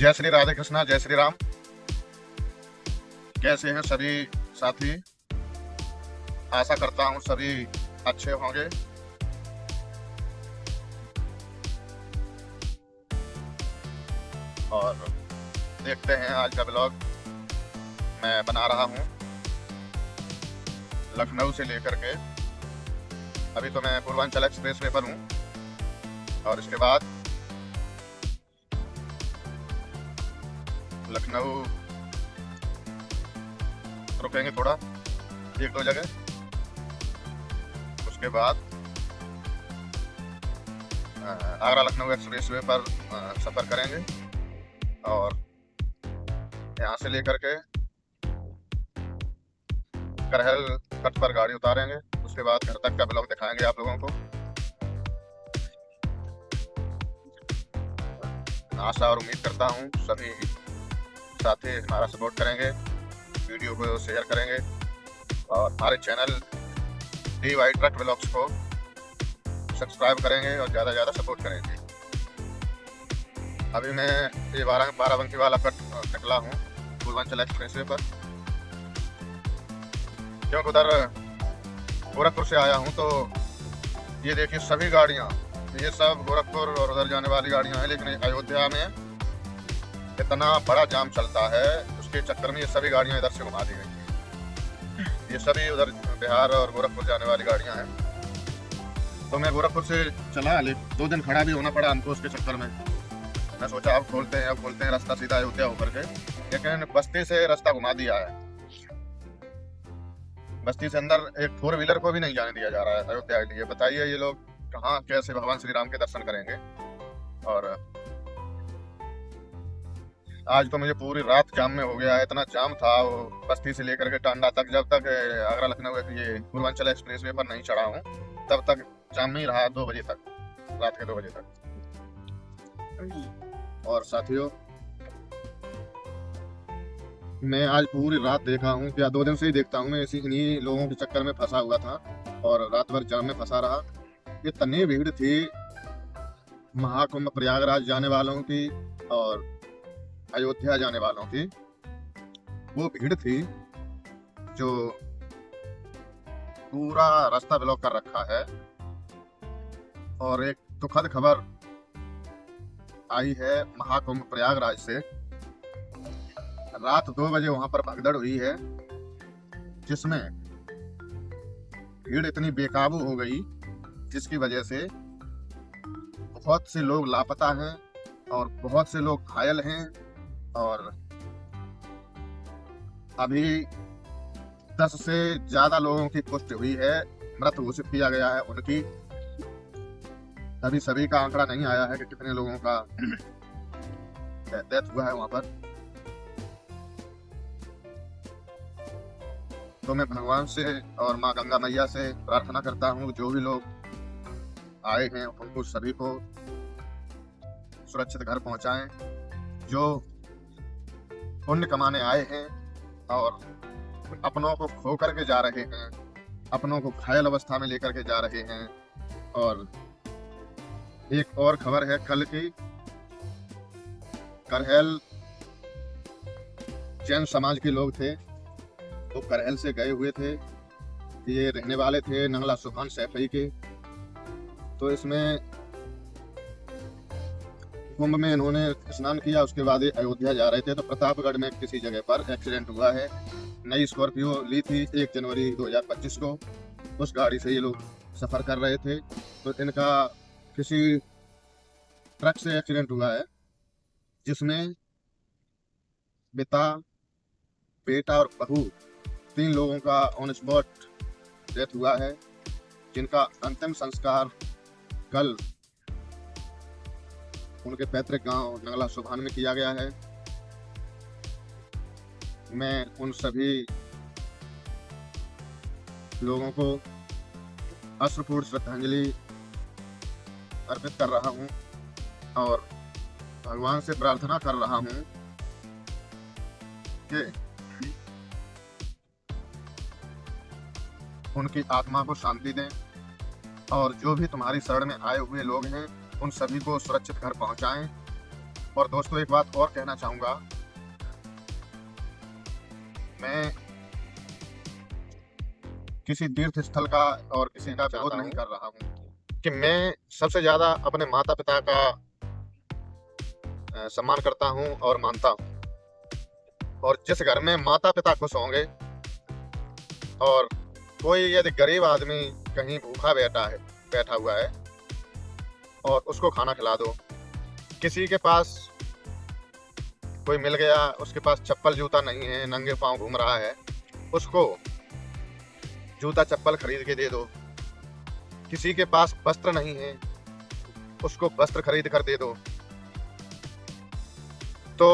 जय श्री राधे कृष्णा, जय श्री राम। कैसे हैं सभी साथी? आशा करता हूं सभी अच्छे होंगे। और देखते हैं आज का ब्लॉग मैं बना रहा हूं लखनऊ से लेकर के। अभी तो मैं पूर्वांचल एक्सप्रेस वे पर हूं और इसके बाद लखनऊ रुकेंगे थोड़ा, एक दो जगह। उसके बाद आगरा लखनऊ एक्सप्रेस वे पर सफ़र करेंगे और यहाँ से लेकर के करहल कट पर गाड़ी उतारेंगे। उसके बाद घर तक का ब्लॉग दिखाएंगे आप लोगों को। आशा और उम्मीद करता हूँ सभी साथी हमारा सपोर्ट करेंगे, वीडियो को शेयर करेंगे और हमारे चैनल DY ट्रक ब्लॉग्स को सब्सक्राइब करेंगे और ज़्यादा से ज़्यादा सपोर्ट करेंगे। अभी मैं ये बाराबंकी वाला कट निकला हूँ पूर्वांचल एक्सप्रेस वे पर, क्योंकि उधर गोरखपुर से आया हूँ। तो ये देखिए सभी गाड़ियाँ, ये सब गोरखपुर और उधर जाने वाली गाड़ियाँ हैं, लेकिन अयोध्या में इतना बड़ा जाम चलता है, उसके चक्कर में ये सभी गाड़ियाँ इधर से घुमा दी गई हैं। ये सभी उधर बिहार और गोरखपुर जाने वाली गाड़ियाँ हैं। तो मैं गोरखपुर से चला, लेकिन 2 दिन खड़ा भी होना पड़ा हमको उसके चक्कर में। मैं सोचा अब खोलते हैं रास्ता सीधा अयोध्या होकर के, लेकिन बस्ती से रास्ता घुमा दिया है। बस्ती से अंदर एक 4 व्हीलर को भी नहीं जाने दिया जा रहा है अयोध्या के लिए। बताइए ये लोग कहाँ कैसे भगवान श्री राम के दर्शन करेंगे। और आज तो मुझे पूरी रात जाम में हो गया है, इतना जाम था वो बस्ती से लेकर के टांडा तक। जब तक आगरा लखनऊ ये पूर्वांचल एक्सप्रेस वे पर नहीं चढ़ा हूँ तब तक जाम में ही रहा, 2 बजे तक, रात के 2 बजे तक। और साथियों, मैं आज पूरी रात देखा हूँ, क्या 2 दिन से ही देखता हूँ मैं, इन्हीं लोगों के चक्कर में फंसा हुआ था और रात भर जाम में फंसा रहा। इतनी भीड़ थी महाकुंभ प्रयागराज जाने वालों की और अयोध्या जाने वालों की। वो भीड़ थी जो पूरा रास्ता ब्लॉक कर रखा है। और एक दुखद खबर आई है महाकुंभ प्रयागराज से। रात 2 बजे वहां पर भगदड़ हुई है, जिसमें भीड़ इतनी बेकाबू हो गई जिसकी वजह से बहुत से लोग लापता हैं और बहुत से लोग घायल हैं। और अभी 10 से ज्यादा लोगों की पुष्टि हुई है, मृत घोषित किया गया है उनकी। अभी सभी का आंकड़ा नहीं आया है कि कितने लोगों का डेथ हुआ है वहां पर। तो मैं भगवान से और माँ गंगा मैया से प्रार्थना करता हूँ जो भी लोग आए हैं उनको सभी को सुरक्षित घर पहुंचाएं। जो पुण्य कमाने आए हैं और अपनों को खो करके जा रहे हैं, अपनों को घायल अवस्था में लेकर के जा रहे हैं। और एक और खबर है कल की, करहल जैन समाज के लोग थे, वो करहल से गए हुए थे। ये रहने वाले थे नंगला सुभान सैफई के। तो इसमें कुंभ में इन्होंने स्नान किया, उसके बाद ये अयोध्या जा रहे थे। तो प्रतापगढ़ में किसी जगह पर एक्सीडेंट हुआ है। नई स्कॉर्पियो ली थी 1 जनवरी 2025 को, उस गाड़ी से ये लोग सफर कर रहे थे। तो इनका किसी ट्रक से एक्सीडेंट हुआ है, जिसमें पिता, बेटा और बहू 3 लोगों का ऑन स्पॉट डेथ हुआ है, जिनका अंतिम संस्कार कल उनके पैतृक गांव नंगला सुभान में किया गया है। मैं उन सभी लोगों को अश्रुपूर्ण श्रद्धांजलि अर्पित कर रहा हूं और भगवान से प्रार्थना कर रहा हूं कि उनकी आत्मा को शांति दें और जो भी तुम्हारी शरण में आए हुए लोग हैं उन सभी को सुरक्षित घर पहुंचाएं और दोस्तों एक बात और कहना चाहूँगा, मैं किसी तीर्थ स्थल का और किसी का विरोध नहीं कर रहा हूँ कि मैं सबसे ज़्यादा अपने माता-पिता का सम्मान करता हूँ और मानता हूँ। और जिस घर में माता-पिता खुश होंगे और कोई यदि गरीब आदमी कहीं भूखा बैठा हुआ है और उसको खाना खिला दो। किसी के पास कोई मिल गया, उसके पास चप्पल जूता नहीं है, नंगे पाँव घूम रहा है, उसको जूता चप्पल खरीद के दे दो। किसी के पास वस्त्र नहीं है, उसको वस्त्र खरीद कर दे दो। तो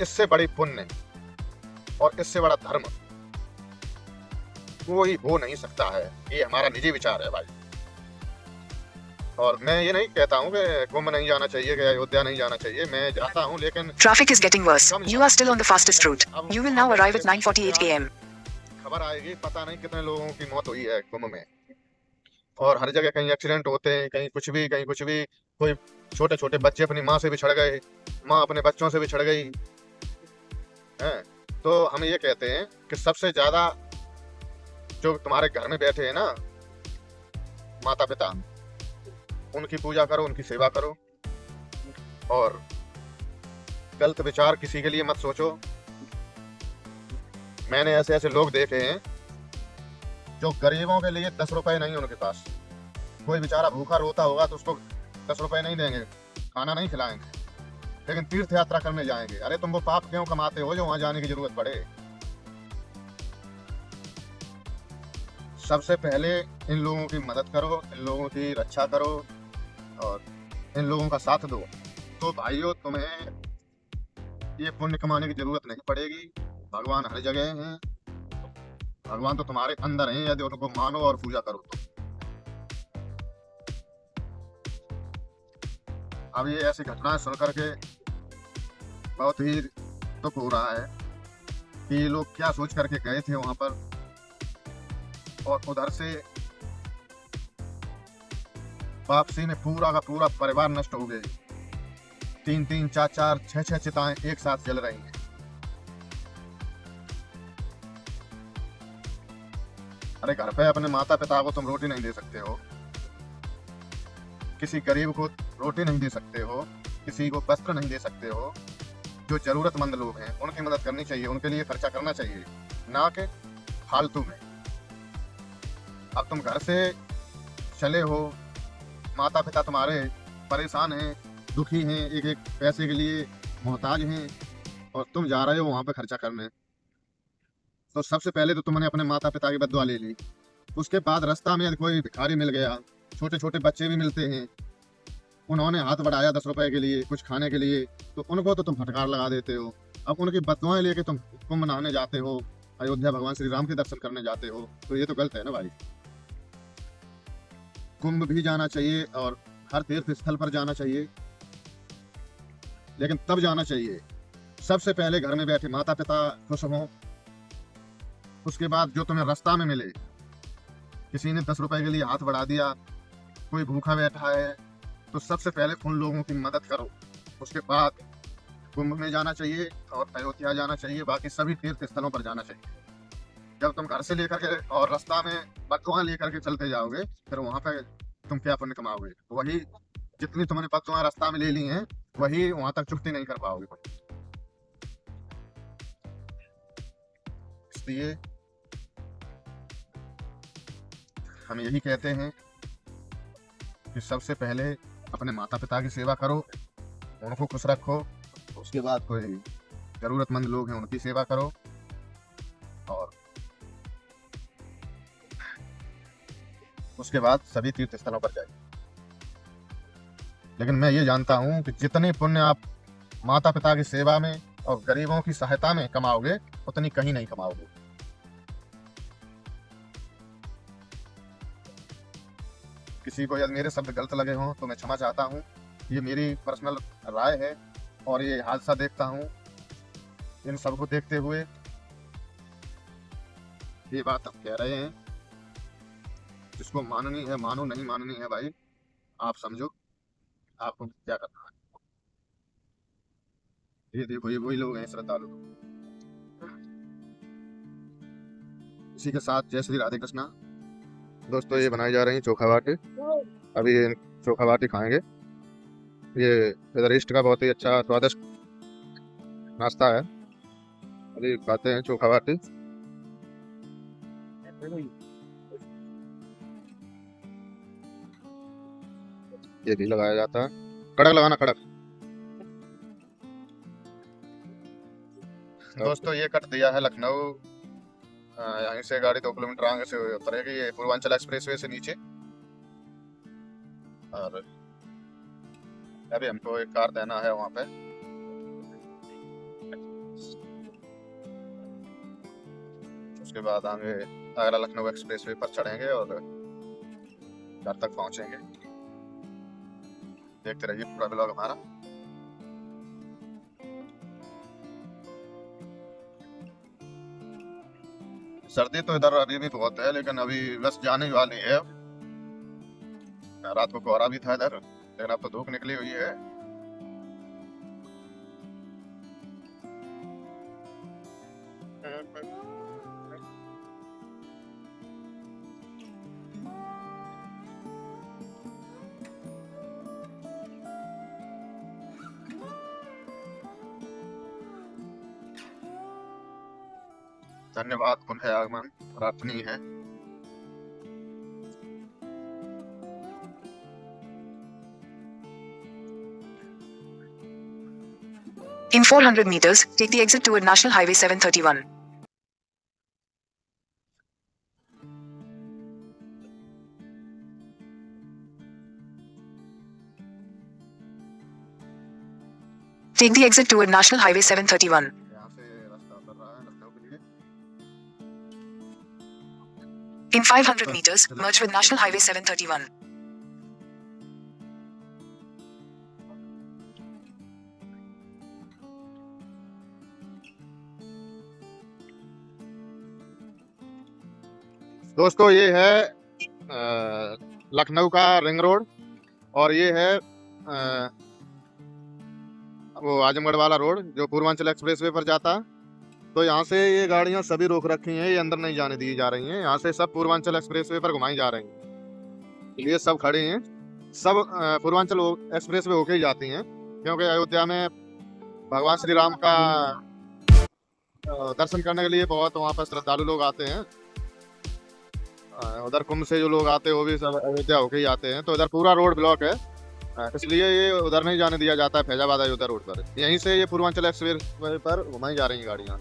इससे बड़ी पुण्य और इससे बड़ा धर्म कोई हो नहीं सकता है। ये हमारा निजी विचार है भाई। और मैं ये नहीं कहता हूँ कि कुंभ नहीं जाना चाहिए, कि अयोध्या नहीं जाना चाहिए। मैं जाता हूँ, लेकिन Traffic is getting worse. You are still on the fastest route. You will now arrive at 9:48 a.m. खबर आएगी, पता नहीं कितने लोगों की मौत हुई है कुंभ में। और हर जगह कहीं एक्सीडेंट होते हैं, कहीं कुछ भी। कोई छोटे छोटे बच्चे अपनी माँ से बिछड़ गए, माँ अपने बच्चों से बिछड़ गई है। तो हम ये कहते हैं कि सबसे ज्यादा जो तुम्हारे घर में बैठे हैं ना माता पिता, उनकी पूजा करो, उनकी सेवा करो। और गलत विचार किसी के लिए मत सोचो। मैंने ऐसे ऐसे लोग देखे हैं जो गरीबों के लिए 10 रुपए नहीं उनके पास। कोई बेचारा भूखा रोता होगा तो उसको 10 रुपए नहीं देंगे, खाना नहीं खिलाएंगे, लेकिन तीर्थ यात्रा करने जाएंगे। अरे तुम वो पाप क्यों कमाते हो जो वहां जाने की जरूरत पड़े? सबसे पहले इन लोगों की मदद करो, इन लोगों की रक्षा करो और इन लोगों का साथ दो। तो भाइयों, तुम्हें ये पुण्य कमाने की जरूरत नहीं पड़ेगी। भगवान हर जगह हैं। भगवान तो तुम्हारे अंदर हैं, यदि उनको मानो और पूजा करो तो। अब ये ऐसी घटनाएं सुन करके बहुत ही दुख हो रहा है कि ये लोग क्या सोच करके गए थे वहां पर, और उधर से वापसी में पूरा का पूरा परिवार नष्ट हो गए। 3-3, 4-4, 6-6 चिताएं एक साथ जल रही हैं। अरे घर पे अपने माता पिता को तुम रोटी नहीं दे सकते हो, किसी गरीब को रोटी नहीं दे सकते हो, किसी को वस्त्र नहीं दे सकते हो। जो जरूरतमंद लोग हैं उनकी मदद करनी चाहिए, उनके लिए खर्चा करना चाहिए, ना कि फालतू में। अब तुम घर से चले हो, माता पिता तुम्हारे परेशान हैं, दुखी हैं, एक एक पैसे के लिए मोहताज हैं, और तुम जा रहे हो वहां पे खर्चा करने। तो सबसे पहले तो तुमने अपने माता पिता की बद्दुआ ले ली। उसके बाद रास्ता में कोई भिखारी मिल गया, छोटे छोटे बच्चे भी मिलते हैं, उन्होंने हाथ बढ़ाया 10 रुपए के लिए, कुछ खाने के लिए, तो उनको तो तुम फटकार लगा देते हो। अब उनकी बद्दुआएं लेके तुम कुंभ नहाने जाते हो, अयोध्या भगवान श्री राम के दर्शन करने जाते हो, तो ये तो गलत है ना भाई। कुंभ भी जाना चाहिए और हर तीर्थ स्थल पर जाना चाहिए, लेकिन तब जाना चाहिए सबसे पहले घर में बैठे माता पिता खुश हों। उसके बाद जो तुम्हें रास्ता में मिले, किसी ने 10 रुपए के लिए हाथ बढ़ा दिया, कोई भूखा बैठा है, तो सबसे पहले उन लोगों की मदद करो। उसके बाद कुंभ में जाना चाहिए और अयोध्या जाना चाहिए, बाकी सभी तीर्थ स्थलों पर जाना चाहिए। जब तुम घर से लेकर के और रास्ता में बद्दुआएं लेकर के चलते जाओगे, फिर वहां पे तुम क्या पुण्य कमाओगे? वही जितनी तुमने बद्दुआएं रास्ता में ले ली हैं, वही वहां तक चुकती नहीं कर पाओगे। इसलिए हम यही कहते हैं कि सबसे पहले अपने माता पिता की सेवा करो, उनको खुश रखो। उसके बाद कोई जरूरतमंद लोग हैं उनकी सेवा करो, और उसके बाद सभी तीर्थ स्थलों पर जाइए। लेकिन मैं ये जानता हूं कि जितने पुण्य आप माता पिता की सेवा में और गरीबों की सहायता में कमाओगे, उतनी कहीं नहीं कमाओगे। किसी को यदि मेरे शब्द गलत लगे हों तो मैं क्षमा चाहता हूं। ये मेरी पर्सनल राय है, और ये हादसा देखता हूं, इन सबको देखते हुए ये बात हम कह रहे हैं। जिसको माननी है मानो, नहीं माननी है भाई आप समझो, आपको क्या करना है। ये देखो ये वही लोग हैं श्रद्धालु लोग। इसी के साथ जय श्री राधे कृष्णा। दोस्तों ये बनाई जा रही है चोखा बाटी। अभी ये चोखा बाटी खाएंगे। ये इधर ईस्ट का बहुत ही अच्छा स्वादिष्ट नाश्ता है। अभी खाते हैं चोखा बाटी। ये भी लगाया जाता है, कड़क लगाना कड़क। दोस्तों ये कट दिया है लखनऊ। यहीं से गाड़ी 2 किलोमीटर आगे से उतरेगी, ये पूर्वांचल एक्सप्रेसवे से नीचे। और अभी हमको एक कार देना है वहाँ पे। उसके बाद आगे आगरा लखनऊ एक्सप्रेसवे पर चढ़ेंगे और घर तक पहुँचेंगे। देखते रहिए पूरा ब्लॉग हमारा। सर्दी तो इधर अभी भी बहुत है, लेकिन अभी बस जाने वाली है। रात को कोहरा भी था इधर, लेकिन अब तो धूप निकली हुई है। धन्यवाद, पुनः आगमन प्रार्थनीय है। In 400 meters, take the exit toward National Highway 731. Take the exit toward National Highway 731. यहाँ से रास्ता उतर रहा है लखनऊ के लिए। In 500 meters, merge with National Highway 731. दोस्तों ये है लखनऊ का रिंग रोड और ये है वो आजमगढ़ वाला रोड जो पूर्वांचल एक्सप्रेसवे पर जाता है। तो यहाँ से ये गाड़ियाँ सभी रोक रखी हैं, ये अंदर नहीं जाने दी जा रही हैं। यहाँ से सब पूर्वांचल एक्सप्रेसवे पर घुमाई जा रही हैं। ये सब खड़े हैं, सब पूर्वांचल एक्सप्रेसवे होके ही जाती हैं, क्योंकि अयोध्या में भगवान श्री राम का दर्शन करने के लिए बहुत वहाँ पर श्रद्धालु लोग आते हैं। उधर कुंभ से जो लोग आते हैं वो भी सब अयोध्या होके ही आते हैं। तो इधर पूरा रोड ब्लॉक है, इसलिए ये उधर नहीं जाने दिया जाता है फैजाबाद अयोध्या रोड पर। यहीं से ये पूर्वांचल एक्सप्रेस पर घुमाई जा रही हैं गाड़ियाँ।